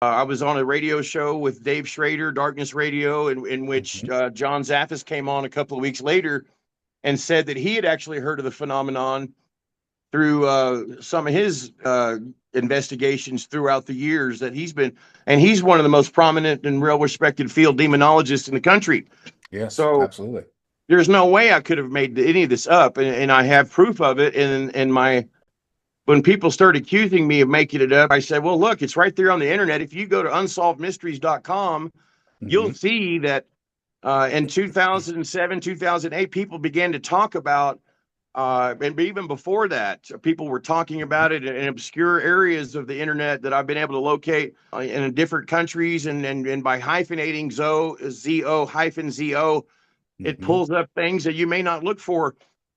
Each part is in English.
I was on a radio show with Dave Schrader, Darkness Radio, in which Mhm. John Zaffis came on a couple of weeks later and said that he had actually heard of the phenomenon through some of his investigations throughout the years that he's been, and he's one of the most prominent and real respected field demonologists in the country. Yes, So absolutely. there's no way I could have made any of this up, and I have proof of it. And my when people started accusing me of making it up, I said, well, look, it's right there on the internet. If you go to unsolvedmysteries.com, you'll Hmm. see that in 2007, 2008, people began to talk about, and even before that, people were talking Hmm. about it in obscure areas of the internet that I've been able to locate in different countries. And by hyphenating ZO hyphen ZO, it Hmm. pulls up things that you may not look for.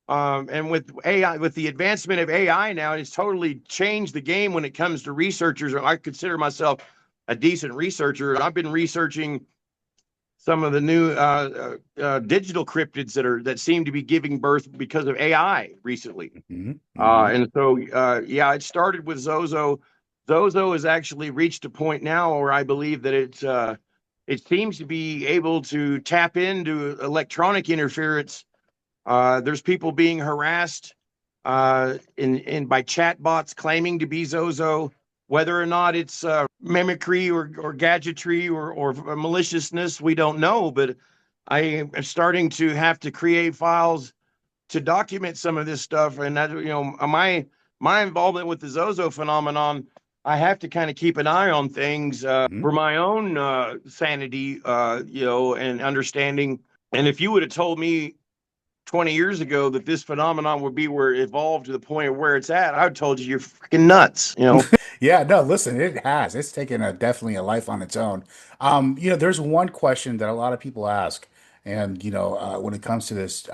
And with AI, with the advancement of AI now, it's totally changed the game when it comes to researchers. I consider myself a decent researcher. I've been researching some of the new digital cryptids that seem to be giving birth because of AI recently. Hmm. Hmm. And so, yeah, it started with ZOZO. ZOZO has actually reached a point now where I believe that it seems to be able to tap into electronic interference. There's people being harassed in by chatbots claiming to be ZOZO, whether or not it's mimicry or gadgetry or maliciousness, we don't know. But I am starting to have to create files to document some of this stuff, and that my involvement with the ZOZO phenomenon. I have to kind of keep an eye on things Hmm. for my own sanity, and understanding. And if you would have told me 20 years ago that this phenomenon would be where it evolved to the point of where it's at, I would have told you you're freaking nuts. Yeah, no, listen, it has. It's taken a definitely a life on its own. There's one question that a lot of people ask, and when it comes to this,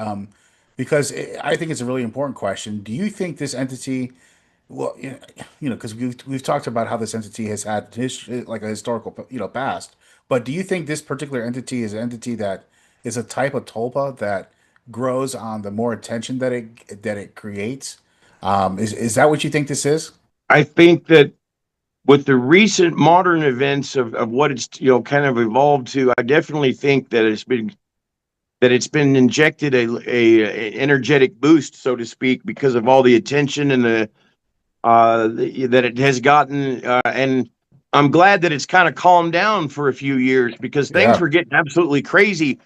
because I think it's a really important question. Do you think this entity, well, because we've talked about how this entity has had like a historical, past, but do you think this particular entity is an entity that is a type of tulpa that grows on the more attention that it creates? Is that what you think this is? I think that with the recent modern events of what it's kind of evolved to, I definitely think that it's been injected a energetic boost, so to speak, because of all the attention and that it has gotten. And I'm glad that it's kind of calmed down for a few years because things Yeah. were getting absolutely crazy